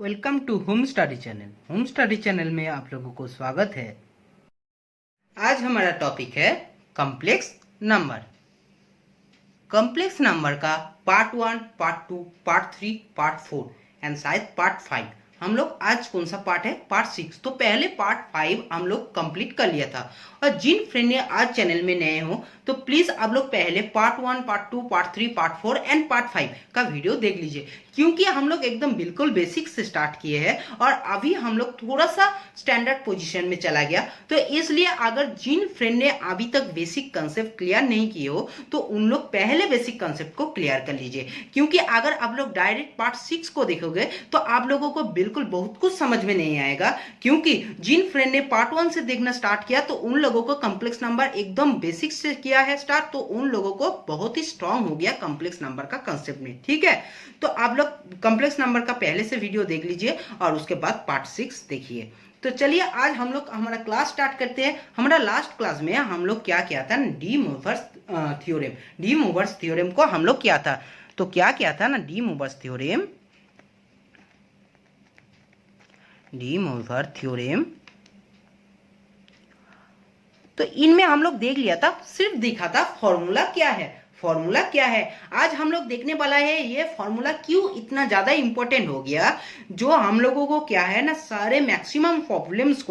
Welcome to home study channel. Home study channel में आप लोगों को स्वागत है। आज हमारा टॉपिक है कॉम्प्लेक्स नंबर। कॉम्प्लेक्स नंबर का part 1, part 2, part 3, part 4 and शायद पार्ट 5। हम लोग आज कौन सा पार्ट है? पार्ट 6। तो पहले पार्ट 5 हम लोग कंप्लीट कर लिया था। और जिन फ्रेंड ने आज चैनल में नए हो तो प्लीज आप लोग पहले part 1, part 2, part 3, part 4 and part 5 का वीडियो देख लीजिए, क्योंकि हम लोग एकदम बिल्कुल बेसिक से स्टार्ट किए हैं और अभी हम लोग थोड़ा सा स्टैंडर्ड पोजीशन में चला गया। तो इसलिए अगर जिन फ्रेंड ने अभी तक बेसिक कंसेप्ट क्लियर नहीं किए हो तो उन लोग पहले बेसिक कंसेप्ट को क्लियर कर लीजिए, क्योंकि अगर आप लोग डायरेक्ट पार्ट 6 को देखोगे तो आप लोगों को बिल्कुल बहुत कुछ समझ में नहीं आएगा। क्योंकि जिन फ्रेंड ने पार्ट 1 से देखना स्टार्ट किया तो उन लोगों को कॉम्प्लेक्स नंबर एकदम बेसिक से किया है स्टार्ट, तो उन लोगों को बहुत ही स्ट्रांग हो गया कॉम्प्लेक्स नंबर का कंसेप्ट में। ठीक है, तो आप लोग कॉम्प्लेक्स नंबर का पहले से वीडियो देख लीजिए और उसके बाद पार्ट 6 देखिए। तो चलिए आज हम लोग हमारा क्लास स्टार्ट करते हैं। हमारा लास्ट क्लास में हम लोग क्या किया था? D Moivre's theorem. D Moivre's theorem को हम लोग किया था। तो क्या किया था ना, D Moivre's theorem, D mower theorem. तो इनमें हम लोग देख लिया था, सिर्फ देखा था फॉर्मूला क्या है, फॉर्मूला क्या है। आज हम लोग देखने वाला है ये फॉर्मूला क्यों इतना ज्यादा इंपॉर्टेंट हो गया। जो हम लोगों को क्या है ना, सारे मैक्सिमम प्रॉब्लम्स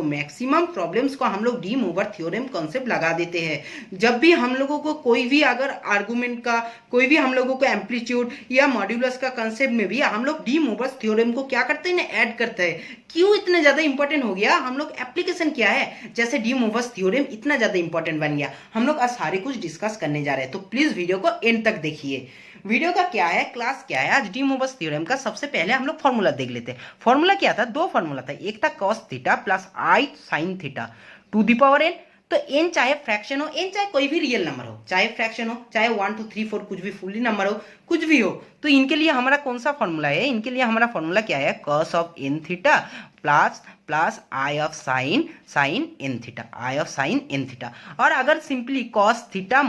को हम लोग डी मोवर थ्योरम कॉन्सेप्ट लगा देते हैं। जब भी हम लोगों को कोई भी अगर आर्गुमेंट का, कोई भी हम लोगों को एम्पलीट्यूड या मॉड्यूलस का कंसेप्ट में भी हम लोग डी मोवर थ्योरम को क्या करते हैं ना, ऐड करते हैं। क्यों इतना ज्यादा इंपॉर्टेंट हो गया? हम लोग एप्लीकेशन क्या है, जैसे डी मोवर्स थ्योरम इतना ज्यादा इंपॉर्टेंट बन गया। हम लोग आज सारे कुछ डिस्कस करने जा रहे हैं, तो प्लीज वीडियो को एंड तक देखिए। वीडियो का क्या है, क्लास क्या है, आज डी मोवर्स थ्योरम का सबसे पहले हम लोग फॉर्मूला देख लेते हैं। फॉर्मूला क्या था? दो फॉर्मूला था, एक था cos theta plus i sine theta to the power n। तो n चाहे फ्रैक्शन हो, n चाहे कोई भी रियल नंबर हो, चाहे फ्रैक्शन हो, चाहे 1, 2, 3, 4 कुछ भी फुल्ली नंबर हो, कुछ भी हो। तो इनके लिए हमारा कौन सा फॉर्मूला है? इनके लिए हमारा फॉर्मूला क्या है? cos of n theta plus i of sign n theta, I of sign n theta. और अगर simply cos theta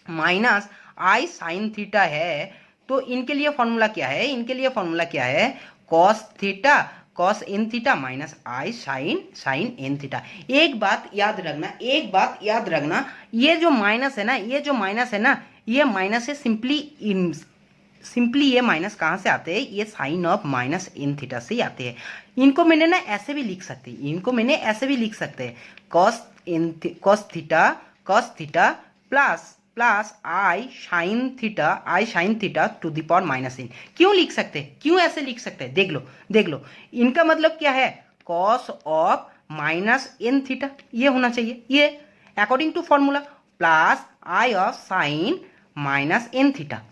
minus i sine theta है तो इनके लिए फॉर्मूला क्या है? इनके लिए फॉर्मूला क्या है? cos n theta minus i sign n theta. एक बात याद रखना, ये जो माइनस है ना, ये माइनस है सिंपली ये माइनस कहाँ से आते हैं? ये sine of minus n theta से आते हैं। इनको मैंने ना ऐसे भी लिख सकते हैं, cos theta plus i sine theta to the power minus n। क्यों लिख सकते हैं? क्यों ऐसे लिख सकते हैं? देख लो इनका मतलब क्या है? cos of minus n theta ये होना चाहिए, ये according to formula, plus i of sine minus n theta.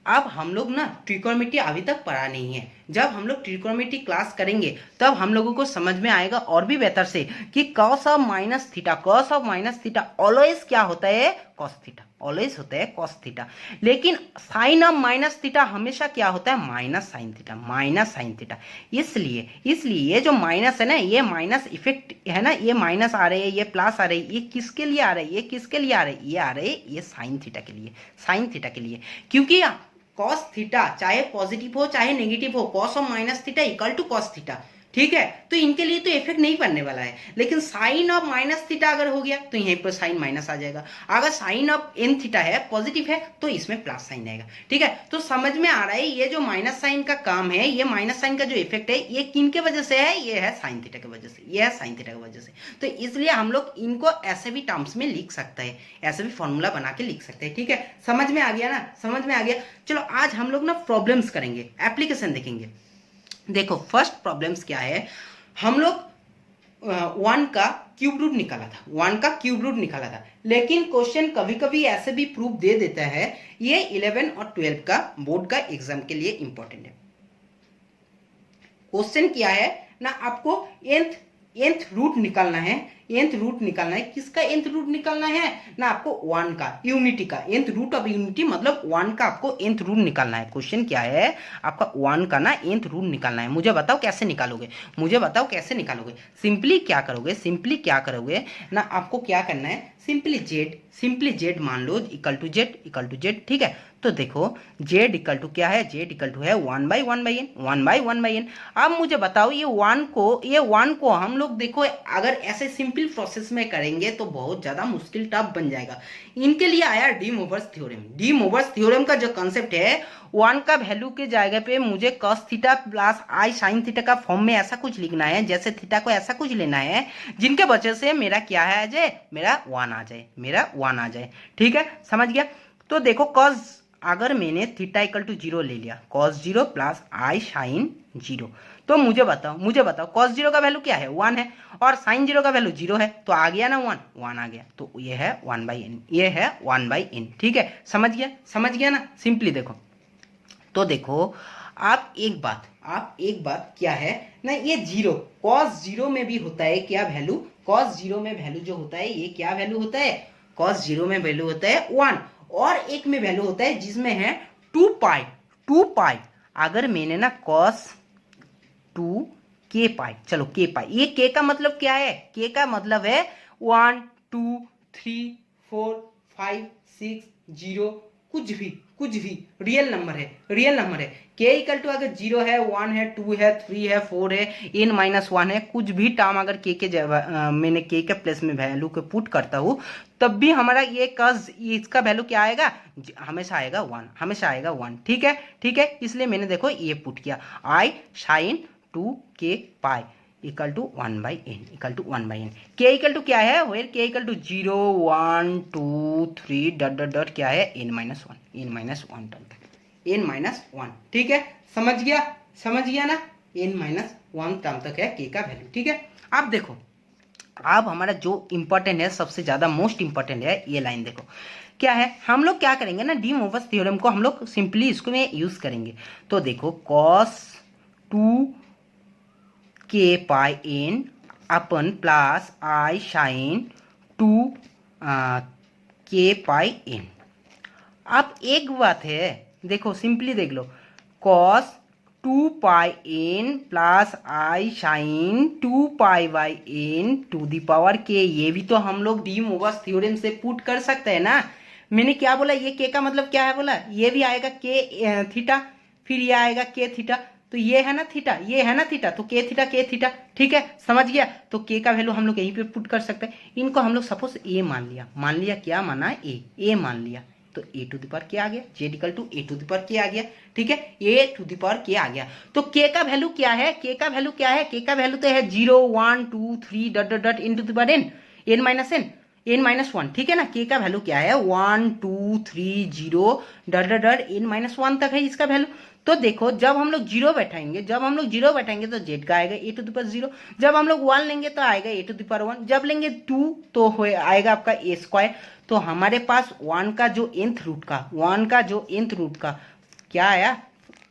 अब हम लोग ना ट्रिकोनोमेट्री अभी तक पढ़ा नहीं है। जब हम लोग ट्रिकोनोमेट्री क्लास करेंगे तब हम लोगों को समझ में आएगा और भी बेहतर से कि cos of minus theta always क्या होता है? cos थीटा, ऑलवेज होता है cos थीटा। लेकिन साइन ऑफ माइनस थीटा हमेशा क्या होता है? Minus sine theta. इसलिए ये जो माइनस है ना, ये माइनस इफेक्ट है ना, ये माइनस आ रहे हैं, ये प्लस आ रहे हैं, ये किसके लिए आ रहे हैं? ये आ रहे हैं ये साइन थीटा के लिए, क्योंकि cos थीटा चाहे पॉजिटिव हो चाहे नेगेटिव हो, cos of minus theta equal to cos theta. ठीक है, तो इनके लिए तो इफेक्ट नहीं पड़ने वाला है। लेकिन साइन ऑफ माइनस थीटा अगर हो गया तो यहीं पर साइन माइनस आ जाएगा। अगर साइन ऑफ n थीटा है, पॉजिटिव है, तो इसमें प्लस साइन आएगा। ठीक है, तो समझ में आ रहा है ये जो माइनस साइन का काम है, ये माइनस साइन का जो इफेक्ट है, ये किन के वजह से है? ये है साइन थीटा की वजह से, तो इसलिए हम लोग इनको ऐसे भी टर्म्स में लिख सकते हैं, ऐसे भी फॉर्मूला बना के लिख सकते हैं। ठीक है, समझ में आ गया। चलो आज हम लोग ना प्रॉब्लम्स करेंगे, एप्लीकेशन देखेंगे। देखो फर्स्ट प्रॉब्लम्स क्या है, हम लोग 1 का क्यूब रूट निकाला था, लेकिन क्वेश्चन कभी कभी ऐसे भी प्रूफ दे देता है। ये 11 और 12 का बोर्ड का एग्जाम के लिए इंपॉर्टेंट है। क्वेश्चन क्या है ना, आपको nth रूट निकालना है। nth रूट निकालना है। किसका nth रूट निकालना है ना, आपको 1 का, यूनिटी का, nth रूट ऑफ यूनिटी मतलब 1 का आपको nth रूट निकालना है। क्वेश्चन क्या है आपका 1 का ना nth रूट निकालना है। मुझे बताओ कैसे निकालोगे, मुझे बताओ कैसे निकालोगे। सिंपली क्या करोगे, सिंपली क्या करोगे ना, आपको क्या करना है, सिंपली जेड मान लो इक्वल टू जेड, ठीक है। तो देखो जेड इक्वल टू क्या है, जेड इक्वल टू है 1/1/n। अब मुझे बताओ ये 1 को हम लोग देखो अगर ऐसे सिंपल प्रोसेस में करेंगे तो बहुत ज्यादा मुश्किल टफ बन जाएगा। इनके लिए आया D Moivre's theorem. D Moivre's theorem का जो कंसेप्ट है 1 का वैल्यू के जगह पे मुझे cos theta plus i sine theta का फॉर्म में ऐसा कुछ लिखना है, जैसे थीटा को ऐसा कुछ लेना है जिनके वजह से मेरा क्या है आ जाए, मेरा 1 आ जाए, मेरा 1 आ जाए, ठीक है, समझ गया। तो देखो cos, अगर मैंने थीटा इक्वल टू 0 ले लिया, cos 0 प्लस आई साइन 0, तो मुझे बताओ cos 0 का वैल्यू क्या है, 1 है, और साइन 0 का वैल्यू 0 है, तो आ गया ना 1 आ गया, तो ये है 1/n, ये है 1/n, ठीक है, समझ गया ना। सिंपली देखो, तो देखो आप एक बात क्या है ना, ये 0 cos 0 में भी होता है क्या वैल्यू, cos 0 में वैल्यू जो होता है ये क्या वैल्यू होता है, cos 0 में वैल्यू होता है 1, और एक में वैल्यू होता है जिसमें है 2 पाई। अगर मैंने ना cos 2 k पाई, चलो k पाई, ये k का मतलब क्या है, k का मतलब है 1 2 3 4 5 6 0, कुछ भी रियल नंबर है। k इक्वल टू अगर 0 है 1 है 2 है 3 है 4 है n-1 है, कुछ भी टर्म अगर k के मैंने k के प्लेस में वैल्यू को पुट करता हूँ तब भी हमारा ये cos, इसका वैल्यू क्या आएगा, हमेशा आएगा 1, ठीक है, इसलिए मैंने देखो ये पुट किया i sine 2k pi equal to 1/n, k equal to क्या है, where k equal to 0 1 2 3 dot क्या है n-1 तक, n-1, ठीक है, समझ गया ना, n-1 टर्म तक है k का वैल्यू, ठीक है। अब देखो, अब हमारा जो इंपॉर्टेंट है, सबसे ज्यादा मोस्ट इंपॉर्टेंट है ये लाइन, देखो क्या है, हम लोग क्या करेंगे ना, डी मोवर्स थ्योरम को हम लोग सिंपली इसको में यूज करेंगे। तो देखो cos 2k पाई n अपन plus i sine 2k pi n। अब एक बात है, देखो सिंपली देख लो, cos 2 pi n plus i sine 2 pi by n to the power k, ये भी तो हम लोग डी मोवर्स थ्योरम से पुट कर सकते हैं ना। मैंने क्या बोला, ये k का मतलब क्या है बोला, ये भी आएगा k थीटा, फिर ये आएगा k थीटा, तो ये है ना थीटा, ये है ना थीटा, तो k थीटा, ठीक है, समझ गया। तो k का वैल्यू हम लोग यहीं पे पुट कर सकते हैं। इनको हम लोग सपोज a मान लिया, क्या माना, a मान लिया, तो a to the power k आ गया, z equal to a to the power k आ गया, ठीक है, a to the power k आ गया। तो k का वैल्यू क्या है, k का वैल्यू तो है 0 1 2 3 डॉट इन टू द पावर n-1, ठीक है ना। k का वैल्यू क्या है 1 2 3 0 डॉट n-1 तक है इसका वैल्यू। तो देखो जब हम लोग 0 बैठाएंगे तो z का आएगा a टू द पावर 0, जब हम लोग 1 लेंगे तो आएगा a टू द पावर 1, जब लेंगे 2 तो आएगा आपका a स्क्वायर। तो हमारे पास 1 का जो nth रूट का क्या आया,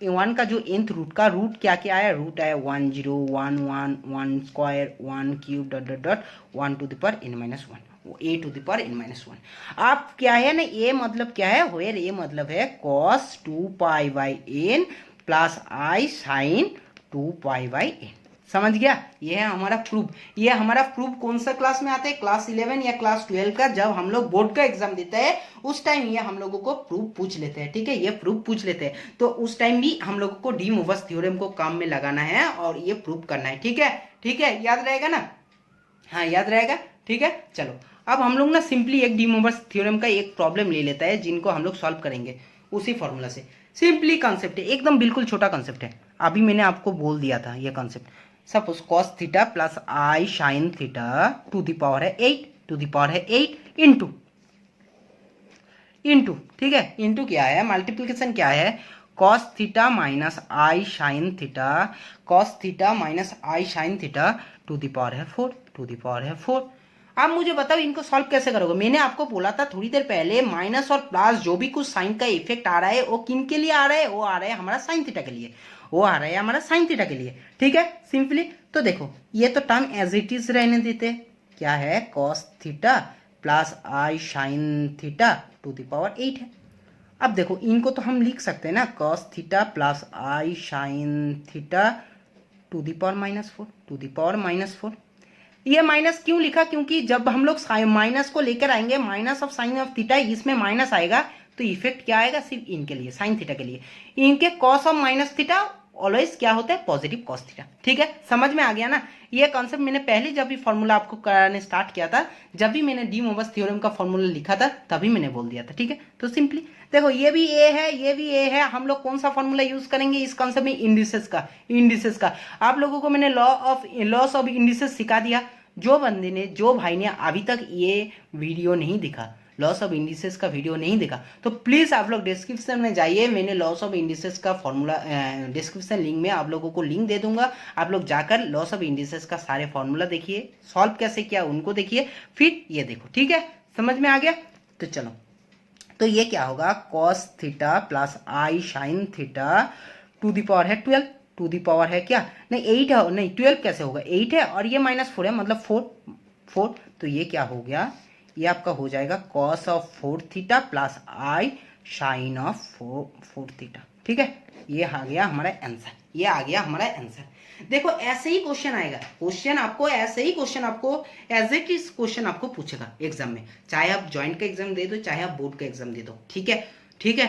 1 का जो nth रूट का रूट क्या आया, रूट आया 1 0 1 1 1 square 1 cube dot 1 to the power n-1, a to the power n-1। अब क्या है ना, a मतलब क्या है, वेयर a मतलब है cos 2 pi by n plus i sine 2 pi by n, समझ गया। ये है हमारा प्रूफ। ये हमारा प्रूफ कौन सा क्लास में आता है, क्लास 11 या क्लास 12 का, जब हम लोग बोर्ड का एग्जाम देते हैं उस टाइम ये हम लोगों को प्रूफ पूछ लेते हैं, ठीक है, ये प्रूफ पूछ लेते हैं। तो उस टाइम भी हम लोगों को डी मोवर्स थ्योरम को काम में लगाना है और ये प्रूफ करना है, ठीक है, याद रहेगा ना, हाँ याद रहेगा, ठीक है। चलो अब हम लोग ना सिंपली एक डी मोवर्स थ्योरम का एक प्रॉब्लम ले लेता है जिनको हम लोग सॉल्व करेंगे उसी फॉर्मूला से। सिंपली कॉन्सेप्ट है, एकदम बिल्कुल छोटा कॉन्सेप्ट है, अभी मैंने आपको बोल दिया था ये concept. Suppose cos theta plus i sine theta to the power है 8 इंटू, ठीक है, इंटू क्या है, मल्टीप्लिकेशन क्या है, cos theta minus i sine theta to the power है 4। अब मुझे बताओ इनको सॉल्व कैसे करोगे। मैंने आपको बोला था थोड़ी देर पहले, माइनस और प्लस जो भी कुछ साइन का इफेक्ट आ रहा है वो किन के लिए आ रहा है, वो आ रहा है हमारा साइन थीटा के लिए, ठीक है। सिंपली तो देखो ये तो टर्म एज इट इज रहने देते हैं, क्या है, cos theta plus i sine theta to the power 8 है। अब देखो इनको तो हम लिख सकते हैं ना, cos theta plus i sine theta to the power -4, to the power -4। ये माइनस क्यों लिखा, क्योंकि जब हम लोग माइनस को लेकर आएंगे, minus of sine of theta, इसमें माइनस आएगा तो इफेक्ट क्या आएगा, सिर्फ इनके लिए, साइन थीटा के लिए। इनके cos of minus theta always क्या होता है, पॉजिटिव कॉस थीटा। ठीक है, समझ में आ गया ना। ये कॉन्सेप्ट मैंने पहले जब भी फॉर्मूला आपको कराने स्टार्ट किया था, जब भी मैंने डी मोवर्स थ्योरम का फॉर्मूला लिखा था, तभी मैंने बोल दिया था। ठीक है, तो सिंपली देखो ये भी ए है, ये भी ए है, हम लोग कौन सा फॉर्मूला यूज करेंगे इस कॉन्सेप्ट में, इंडिसेस का। आप लोगों को मैंने लॉस ऑफ इंडिसेस सिखा दिया। जो भाई ने अभी तक ये वीडियो नहीं देखा, लॉस ऑफ इंडिसेस का वीडियो नहीं देखा, तो प्लीज आप लोग डिस्क्रिप्शन में जाइए, मैंने लॉस ऑफ इंडिसेस का फॉर्मूला डिस्क्रिप्शन लिंक में आप लोगों को लिंक दे दूंगा। आप लोग जाकर लॉस ऑफ इंडिसेस का सारे फॉर्मूला देखिए, सॉल्व कैसे किया उनको देखिए, फिर ये देखो। ठीक है, समझ में आ गया। तो चलो, तो ये क्या होगा, cos theta plus i sine theta to the power है 12, टू दी पावर है क्या, नहीं 8 है, नहीं 12 कैसे होगा, 8 है और ये -4 है, मतलब 4। तो ये क्या हो गया, ये आपका हो जाएगा cos of 4 theta plus i sine of 4 theta. ठीक है, ये आ गया हमारा आंसर, ये आ गया हमारा आंसर। देखो ऐसे ही क्वेश्चन आएगा, ऐसे ही क्वेश्चन आपको एज इट इज क्वेश्चन आपको पूछेगा एग्जाम में, चाहे आप ज्वाइंट का एग्जाम दे दो, चाहे आप बोर्ड का एग्जाम दे दो। ठीक है, ठीक है,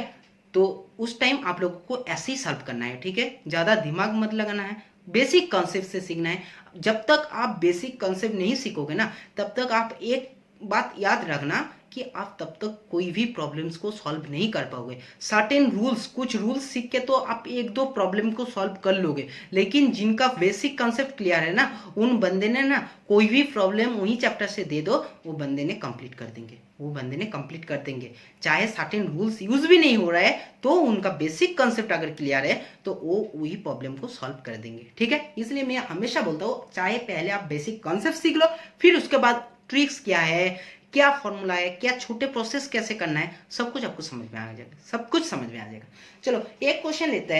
तो उस टाइम आप लोगों को ऐसे ही सॉल्व करना है। ठीक है, ज्यादा दिमाग मत लगाना है, बेसिक कॉन्सेप्ट से सीखना है। जब तक आप बेसिक कॉन्सेप्ट नहीं सीखोगे ना, तब तक आप एक बात याद रखना कि आप तब तक कोई भी प्रॉब्लम्स को सॉल्व नहीं कर पाओगे। सर्टेन रूल्स, कुछ रूल्स सीख के तो आप एक दो प्रॉब्लम को सॉल्व कर लोगे, लेकिन जिनका बेसिक कॉन्सेप्ट क्लियर है ना, उन बंदे ने ना कोई भी प्रॉब्लम वही चैप्टर से दे दो, वो बंदे ने कंप्लीट कर देंगे, चाहे सर्टेन रूल्स यूज भी नहीं हो रहा है, तो उनका बेसिक कॉन्सेप्ट अगर क्लियर है तो वो वही प्रॉब्लम को सॉल्व कर देंगे। ठीक है, इसलिए मैं हमेशा बोलता हूँ, चाहे पहले आप बेसिक कॉन्सेप्ट सीख लो, फिर उसके बाद ट्रिक्स क्या है, क्या फॉर्मूला है, क्या छोटे प्रोसेस कैसे करना है, सब कुछ आपको समझ में आ जाएगा, सब कुछ समझ में आ जाएगा। चलो एक क्वेश्चन लेते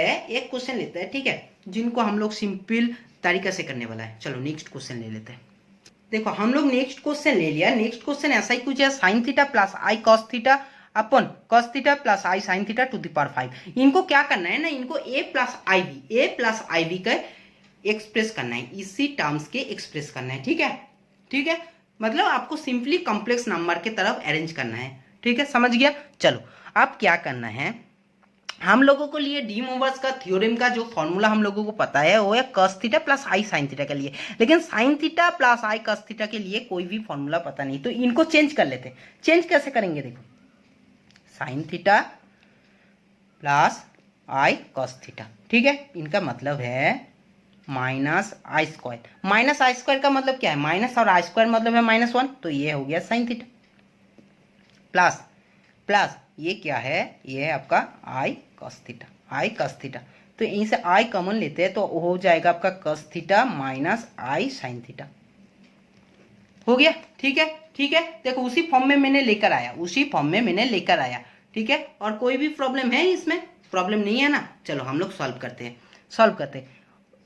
हैं, ठीक है, जिनको हम लोग सिंपल तरीके से करने वाला है। चलो नेक्स्ट क्वेश्चन ले लेते हैं। देखो हम लोग नेक्स्ट क्वेश्चन ले लिया। नेक्स्ट क्वेश्चन ऐसा ही कुछ है, sine theta plus I cos theta upon cos theta plus i sine theta to the power 5। इनको क्या करना है ना, इनको ए प्लस आई वी का एक्सप्रेस करना है, इसी टर्म्स के एक्सप्रेस करना है। ठीक है, ठीक है, मतलब आपको सिंपली कॉम्प्लेक्स नंबर के तरफ अरेंज करना है। ठीक है, समझ गया। चलो अब क्या करना है, हम लोगों को लिए डी मोवर्स का थ्योरम का जो फॉर्मूला हम लोगों को पता है वो है cos theta plus i sine theta के लिए, लेकिन साइन थीटा प्लस आई cos थीटा के लिए कोई भी फॉर्मूला पता नहीं, तो इनको चेंज कर लेते हैं। चेंज कैसे करेंगे, देखो साइन थीटा प्लस आई cos थीटा, ठीक है, इनका मतलब है माइनस आई स्क्वायर का मतलब क्या है, माइनस और आई स्क्वायर मतलब है -1, तो ये हो गया साइन थीटा प्लस प्लस ये क्या है, ये है आपका आई cos थीटा। तो यहीं से आई कॉमन लेते हैं तो हो जाएगा आपका cos theta minus i sine theta, हो गया। ठीक है, ठीक है, देखो उसी फॉर्म में मैंने लेकर आया, ठीक है, और कोई भी प्रॉब्लम है इसमें, प्रॉब्लम नहीं है ना। चलो हम लोग सॉल्व करते हैं।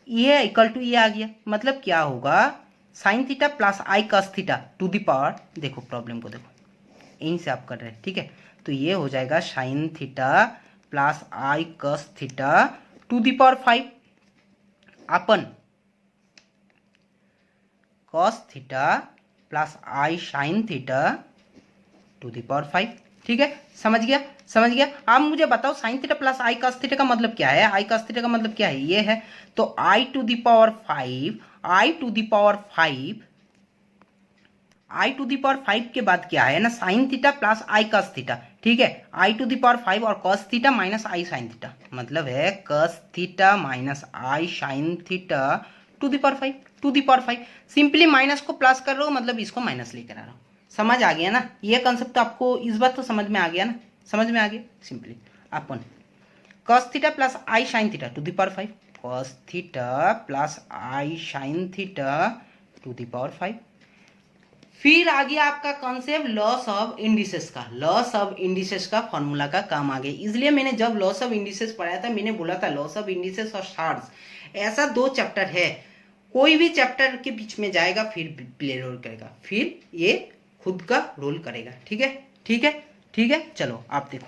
ये इक्वल टू ये आ गया, मतलब क्या होगा, sine theta plus I cos theta to the power, देखो प्रॉब्लम को देखो, यहीं से आप कर रहे हैं। ठीक है, तो ये हो जाएगा sine theta plus I cos theta to the power 5 upon cos theta plus i sine theta to the power 5। ठीक है, समझ गया। आप मुझे बताओ साइन थीटा प्लस आई cos थीटा का मतलब क्या है, आई cos थीटा का मतलब क्या है, ये है, तो आई टू द पावर 5 के बाद क्या है ना, साइन थीटा प्लस आई cos थीटा। ठीक है, आई टू द पावर 5 और cos theta minus i sine theta, मतलब है cos theta minus i sine theta to the power 5। Simply minus को प्लस कर रहा हूं, मतलब इसको माइनस लेकर आ रहा हूं। समझ आ गया ना, ये कॉन्सेप्ट आपको इस बात तो समझ में आ गया ना, समझ में आ गया। Simply upon cos theta plus i sine theta to the power 5, cos theta plus i sine theta to the power 5। फिर आ गया आपका कॉन्सेप्ट लॉस ऑफ इंडिसेस का फॉर्मूला का काम आ गया। इसलिए मैंने जब लॉस ऑफ इंडिसेस पढ़ाया था, मैंने बोला था लॉस ऑफ इंडिसेस और शार्ट्स ऐसा 2 चैप्टर है, कोई भी चैप्टर के बीच में जाएगा फिर प्ले रोल करेगा, फिर ये खुद का रोल करेगा। ठीक है, ठीक है, ठीक है। चलो आप देखो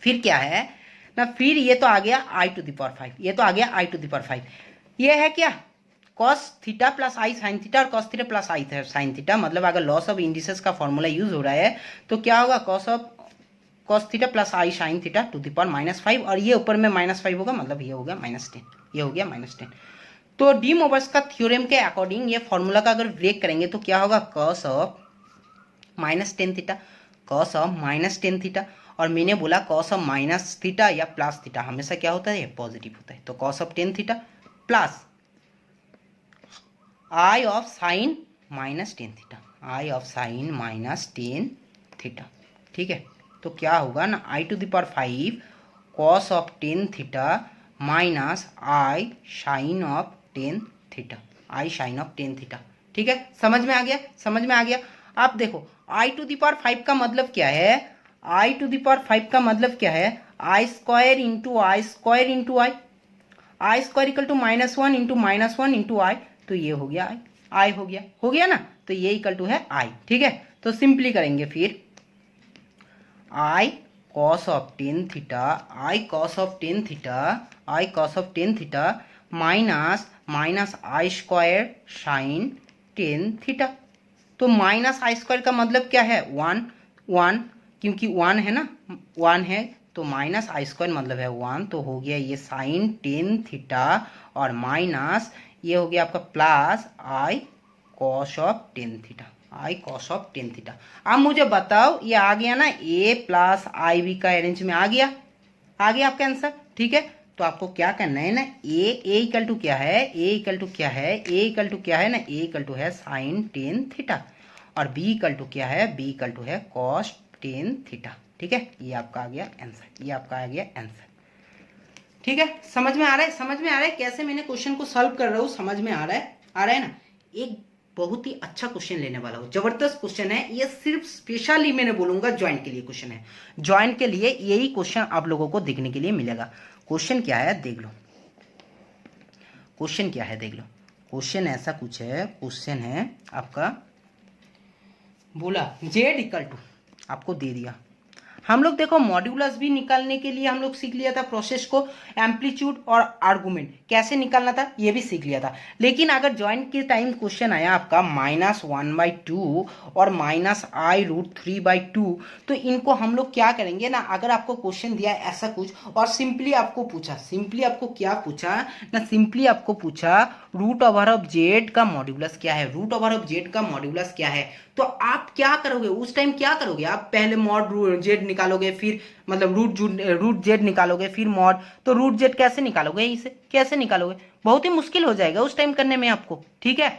फिर क्या है ना, फिर ये तो आ गया आई टू द पावर 5, ये तो आ गया आई टू द पावर 5। ये है क्या, cos theta plus i sine theta और cos theta plus i sine theta. मतलब अगर लॉस ऑफ इंडिसेस का फॉर्मूला यूज हो रहा है तो क्या होगा, cos theta plus i sine theta to the power -5, और ये ऊपर में -5 होगा, मतलब ये हो गया -10, ये हो गया -10। तो डी मोवर्स का थ्योरम के अकॉर्डिंग ये फॉर्मूला का अगर ब्रेक करेंगे तो क्या होगा, cos of -10 theta, cos of -10 theta. और मैंने बोला कॉस ऑफ माइनस थीटा या प्लस थीटा हमेशा क्या होता है, पॉजिटिव होता है। तो cos of 10 theta plus i of sign -10 theta, I of sign -10 theta. ठीक है, तो क्या होगा ना, आई to the power 5 cos of 10 theta minus i sine of 10 theta, i sine of 10 theta. ठीक है, समझ में आ गया, समझ में आ गया। आप देखो आई टू द पावर 5 का मतलब क्या है, आई टू द पावर 5 का मतलब क्या है, i square into i square into i square equal to -1 into -1 into i. तो ये हो गया आई हो गया, हो गया ना, तो ये इक्वल टू है आई। ठीक है, तो सिंपली करेंगे फिर i cos of 10 theta, i cos of 10 theta, i cos of 10 theta minus i square sine 10 theta. तो माइनस आई स्क्वायर का मतलब क्या है, 1 क्योंकि 1 है ना, 1 है, तो माइनस आई स्क्वायर मतलब है 1। तो हो गया ये साइन 10 थीटा और माइनस ये हो गया आपका plus I cos of 10 theta, i cos of 10 theta. अब मुझे बताओ ये आ गया ना, ए प्लस आई बी का अरेंज में आ गया आपका आंसर। ठीक है, तो आपको क्या करना है ना, ए इक्वल टू क्या है, ए इक्वल टू क्या है, ए इक्वल टू क्या है ना, ए इक्वल टू है साइन 10 थीटा, और बी इक्वल टू क्या है, बी इक्वल टू है कॉस 10 थीटा। ठीक है, ये आपका आ गया आंसर, ये आपका आ गया आंसर। ठीक है, समझ में आ रहा है, समझ में आ रहा है कैसे मैंने क्वेश्चन को सॉल्व कर रहा हूँ, समझ में आ रहा है ना। एक बहुत ही अच्छा क्वेश्चन लेने वाला हूँ, जबरदस्त क्वेश्चन है ये, सिर्फ स्पेशली मैंने बोलूंगा ज्वाइंट के लिए क्वेश्चन है, ज्वाइंट के लिए यही क्वेश्चन आप लोगों को देखने के लिए मिलेगा। क्वेश्चन क्या है देख लो, क्वेश्चन क्या है देख लो, क्वेश्चन ऐसा कुछ है, क्वेश्चन है आपका बोला जेड इक्वल टू, आपको दे दिया। हम लोग देखो मॉड्यूलस भी निकालने के लिए हम लोग सीख लिया था प्रोसेस को, एम्पलीट्यूड और आर्गुमेंट कैसे निकालना था ये भी सीख लिया था। लेकिन अगर ज्वाइंट के टाइम क्वेश्चन आया आपका -1/2 और -i√3/2, तो इनको हम लोग क्या करेंगे ना, अगर आपको क्वेश्चन दिया ऐसा कुछ और सिंपली आपको पूछा, सिंपली आपको क्या पूछा ना, सिंपली आपको पूछा √z का मॉड्यूलस क्या है, √z का मॉड्यूलस क्या है, तो आप क्या करोगे उस टाइम, क्या करोगे आप, पहले मॉड जेड निकालोगे, फिर मतलब रूट जेड निकालोगे, फिर मॉड, तो रूट जेड कैसे निकालोगे, इसे कैसे निकालोगे, बहुत ही मुश्किल हो जाएगा उस टाइम करने में आपको। ठीक है,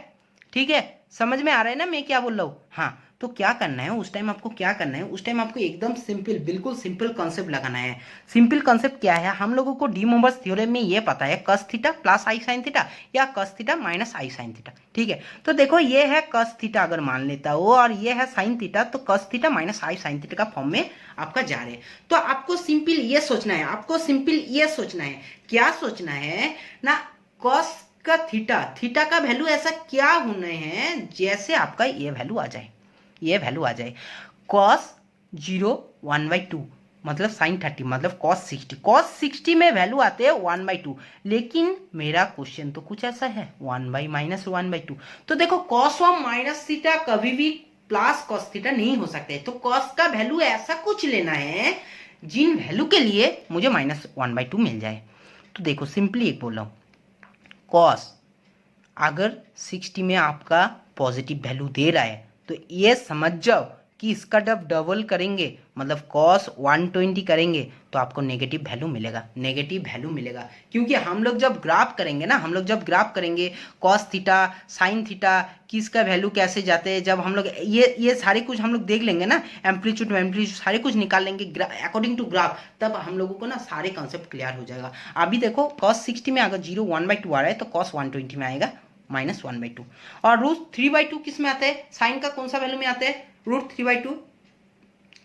ठीक है, समझ में आ रहा है ना मैं क्या बोल रहा हूँ। हाँ, तो क्या करना है उस टाइम, आपको क्या करना है उस टाइम, आपको एकदम सिंपल, बिल्कुल सिंपल कॉन्सेप्ट लगाना है। सिंपल कॉन्सेप्ट क्या है, हम लोगों को डी मोवर्स थ्योरम में ये पता है cos theta plus i sine theta या cos theta minus i sine theta. ठीक है, तो देखो ये है कस थीटा अगर मान लेता हो और ये है साइन थीटा, तो cos theta minus i sine theta का फॉर्म में आपका जा रहे हैं। तो आपको सिंपल ये सोचना है, आपको सिंपल ये सोचना है, क्या सोचना है ना, कॉस का थीटा का वैल्यू ऐसा क्या होना है जैसे आपका ये वैल्यू आ जाए, ये वैल्यू आ जाए cos 0 1/2 मतलब sin 30 मतलब cos 60 में वैल्यू आते हैं 1/2। लेकिन मेरा क्वेश्चन तो कुछ ऐसा है 1/-1/2। तो देखो cos और माइनस थीटा कभी भी प्लस cos थीटा नहीं हो सकते, तो cos का वैल्यू ऐसा कुछ लेना है जिन वैल्यू के लिए मुझे -1/2 मिल जाए। तो देखो सिंपली एक बोल रहा हूँ, cos अगर 60 में आपका पॉजिटिव वैल्यू दे रहा है तो ये समझ जाओ कि इसका जब डबल करेंगे मतलब cos 120 करेंगे तो आपको नेगेटिव वैल्यू मिलेगा, नेगेटिव वैल्यू मिलेगा। क्योंकि हम लोग जब ग्राफ करेंगे ना, हम लोग जब ग्राफ करेंगे cos थीटा साइन थीटा किसका वैल्यू कैसे जाते हैं, जब हम लोग ये सारे कुछ हम लोग देख लेंगे ना, एम्पलीट्यूड सारे कुछ निकाल लेंगे अकॉर्डिंग टू ग्राफ, तब हम लोगों को ना सारे कॉन्सेप्ट क्लियर हो जाएगा। अभी देखो cos 60 में अगर 0 1/2 आ रहा है तो cos 120 में आएगा -1/2। और √3/2 किस में आता है, साइन का कौन सा वैल्यू में आता है, √3/2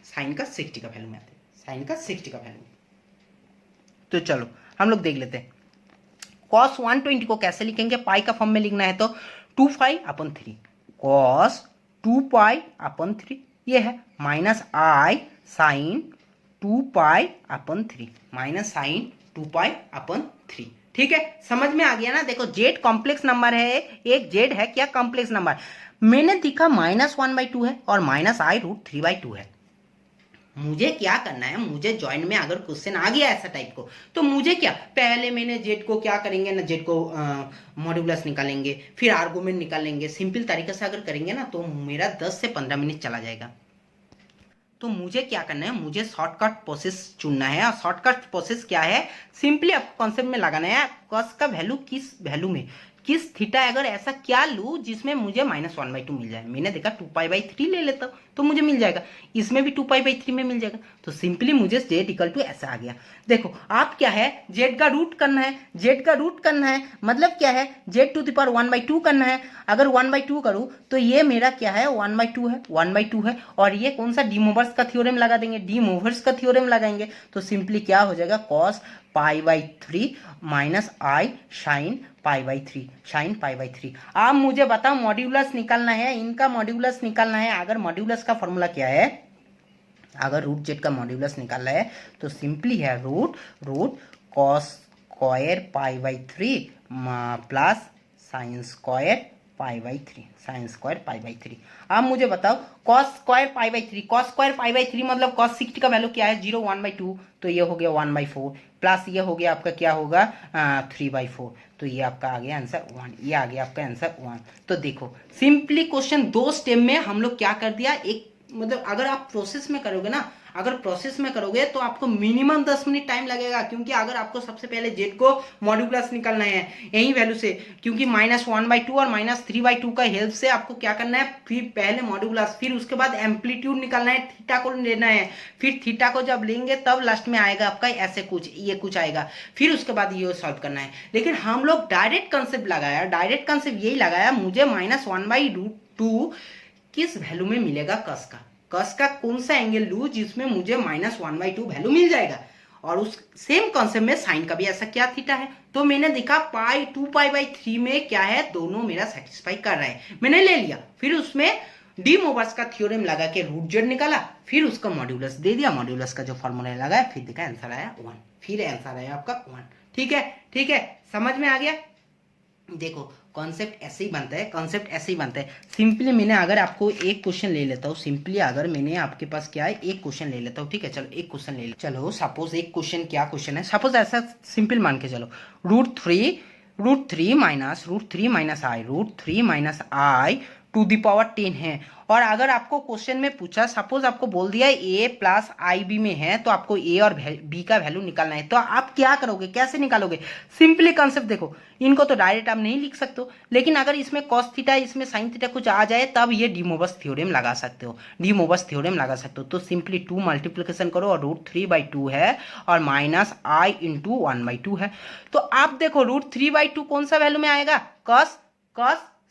साइन का 60 का वैल्यू में आता है, साइन का 60 का वैल्यू। तो चलो हम लोग देख लेते हैं cos 120 को कैसे लिखेंगे, पाई का फॉर्म में लिखना है तो 2π/3 cos 2π/3 ये है minus i sign 2π/3 minus sign 2π/3। ठीक है, समझ में आ गया ना। देखो जेड कॉम्प्लेक्स नंबर है, एक जेड है क्या कॉम्प्लेक्स नंबर, मैंने दिखा -1/2 है और -i√3/2 है। मुझे क्या करना है, मुझे जॉइंट में अगर क्वेश्चन आ गया ऐसा टाइप को, तो मुझे क्या, पहले मैंने जेड को क्या करेंगे ना, जेड को मॉड्यूलस निकालेंगे, फिर आर्गुमेंट निकालेंगे। सिंपल तरीके से अगर करेंगे ना तो मेरा 10 से 15 मिनट चला जाएगा। तो मुझे क्या करना है, मुझे शॉर्टकट प्रोसेस चुनना है। और शॉर्टकट प्रोसेस क्या है, सिंपली आपको कॉन्सेप्ट में लगाना है, कॉस का वैल्यू किस वैल्यू में, किस थीटा अगर ऐसा क्या लूँ जिसमें मुझे -1/2 मिल जाए। मैंने देखा 2π/3 ले लेता हूँ तो मुझे मिल जाएगा, इसमें भी 2π/3 में मिल जाएगा। तो सिंपली मुझे जेड इक्वल टू ऐसा आ गया। देखो आप क्या है, जेड का रूट करना है, जेड का रूट करना है मतलब क्या है, जेड टू द पावर 1/2 करना है। अगर 1/2 करूँ तो ये मेरा क्या है 1/2 है, 1/2 है। और ये कौन सा, डी मोवर्स का थ्योरम लगा देंगे, डी मोवर्स का थ्योरम लगाएंगे तो सिंपली क्या हो जाएगा, cos π/3 minus i sign π/3, sign π/3। अब मुझे बताओ मॉड्यूलस निकालना है, इनका मॉड्यूलस निकालना है। अगर मॉड्यूलस का फॉर्मूला क्या है, अगर रूट जेड का मॉड्यूलस निकालना है तो सिंपली है root cos square π/3 plus sine square π/3, sine square π/3। अब मुझे बताओ cos स्क्वायर π/3, cos स्क्वायर π/3 मतलब cos 60 का वैल्यू क्या है 0, 1/2 तो ये हो गया 1/4 प्लस ये हो गया आपका क्या होगा 3/4। तो ये आपका आ गया आंसर 1, ये आ गया आपका आंसर 1। तो देखो सिंपली क्वेश्चन 2 स्टेप में हम लोग क्या कर दिया, एक मतलब अगर आप प्रोसेस में करोगे ना, अगर प्रोसेस में करोगे तो आपको मिनिमम 10 मिनट टाइम लगेगा, क्योंकि अगर आपको सबसे पहले जेड को मॉड्यूलस निकालना है यही वैल्यू से, क्योंकि -1/2 और -3/2 का हेल्प से आपको क्या करना है, फिर पहले मॉड्यूलस, फिर उसके बाद एम्पलीट्यूड निकालना है, थीटा को लेना है, फिर थीटा को जब लेंगे तब लास्ट में आएगा आपका ऐसे कुछ, ये कुछ आएगा, फिर उसके बाद ये सॉल्व करना है। लेकिन हम लोग डायरेक्ट कंसेप्ट लगाया, डायरेक्ट कंसेप्ट यही लगाया, मुझे -1/2 किस वैल्यू में मिलेगा, कस का कौन सा एंगल लूं जिसमें मुझे -1/2 वैल्यू मिल जाएगा। और उस सेम कॉन्सेप्ट में साइन का भी ऐसा क्या थीटा है, तो मैंने देखा 2π/3 में क्या है, दोनों मेरा सेटिस्फाई कर रहा है, मैंने ले लिया। फिर उसमें डी मोवर्स का थ्योरम लगा के रूट जेड निकाला, फिर उसका मॉड्यूलस दे दिया, मॉड्यूलस का जो फॉर्मूला लगाया, फिर देखा आंसर आया 1, फिर आंसर आया आपका 1। ठीक है, समझ में आ गया। देखो कॉन्सेप्ट ऐसे ही बनता है, कॉन्सेप्ट ऐसे ही बनता है। सिंपली मैंने अगर आपको एक क्वेश्चन ले लेता हूँ, सिंपली अगर मैंने आपके पास क्या है एक क्वेश्चन ले लेता हूँ, ठीक है, चलो एक क्वेश्चन ले ले, चलो सपोज एक क्वेश्चन, क्या क्वेश्चन है, सपोज ऐसा सिंपल मान के चलो, √3 minus i to the power 10 है। और अगर आपको क्वेश्चन में पूछा, सपोज आपको बोल दिया a प्लस आई बी में है, तो आपको a और b का वैल्यू निकालना है, तो आप क्या करोगे, कैसे निकालोगे। सिंपली कॉन्सेप्ट देखो, इनको तो डायरेक्ट आप नहीं लिख सकते हो, लेकिन अगर इसमें cos थीटा, इसमें sin थीटा कुछ आ जाए तब ये डी मोवर्स थ्योरम लगा सकते हो, डी मोवर्स थ्योरम लगा सकते हो। तो सिंपली 2 मल्टीप्लिकेशन करो और √3/2 है और माइनस i इंटू 1/2 है। तो आप देखो √3/2 कौन सा वैल्यू में आएगा, cos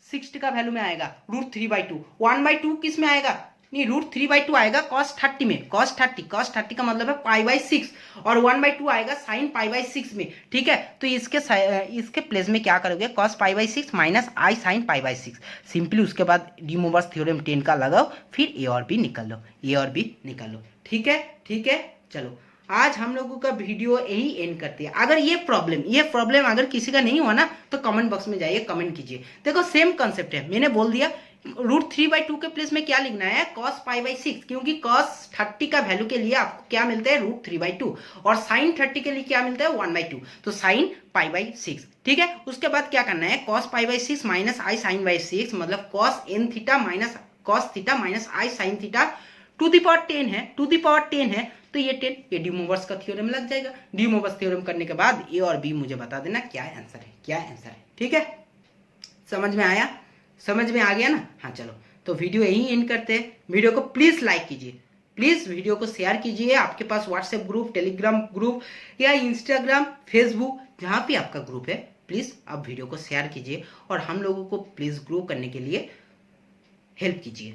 60 का वैल्यू में आएगा, √3/2, 1/2 किस में आएगा, नहीं √3/2 आएगा cos 30 में, cos 30 का मतलब है π/6 और 1/2 आएगा sin π/6 में। ठीक है, तो इसके प्लेस में क्या करोगे, cos π/6 माइनस आई sin π/6। सिंपली उसके बाद डी मोवर्स थ्योरम 10 का लगाओ, फिर ए और बी निकाल लो, ठीक है। चलो आज हम लोगों का वीडियो यही एंड करते हैं। अगर ये प्रॉब्लम अगर किसी का नहीं हुआ ना तो कमेंट बॉक्स में जाइए, कमेंट कीजिए। देखो सेम कॉन्सेप्ट है, मैंने बोल दिया √3/2 के प्लेस में क्या लिखना है, cos π/6, क्योंकि cos 30 का वैल्यू के लिए आपको क्या मिलता है √3/2 और sin 30 के लिए क्या मिलता है 1/2, तो sin π/6। ठीक है, उसके बाद क्या करना है, cos π/6 माइनस आई sin π/6 मतलब cos n theta minus I sin theta to the power 10 है, तो ये 10 ये डी मोवर्स का थ्योरम लग जाएगा। डी मोवर्स थ्योरम करने के बाद ए और बी मुझे बता देना क्या आंसर है। ठीक है, समझ में आ गया ना। हाँ चलो, तो वीडियो यही एंड करते हैं। वीडियो को प्लीज लाइक कीजिए, प्लीज वीडियो को शेयर कीजिए। आपके पास व्हाट्सएप ग्रुप, टेलीग्राम ग्रुप या इंस्टाग्राम, फेसबुक, जहाँ भी आपका ग्रुप है, प्लीज आप वीडियो को शेयर कीजिए और हम लोगों को प्लीज ग्रो करने के लिए हेल्प कीजिए।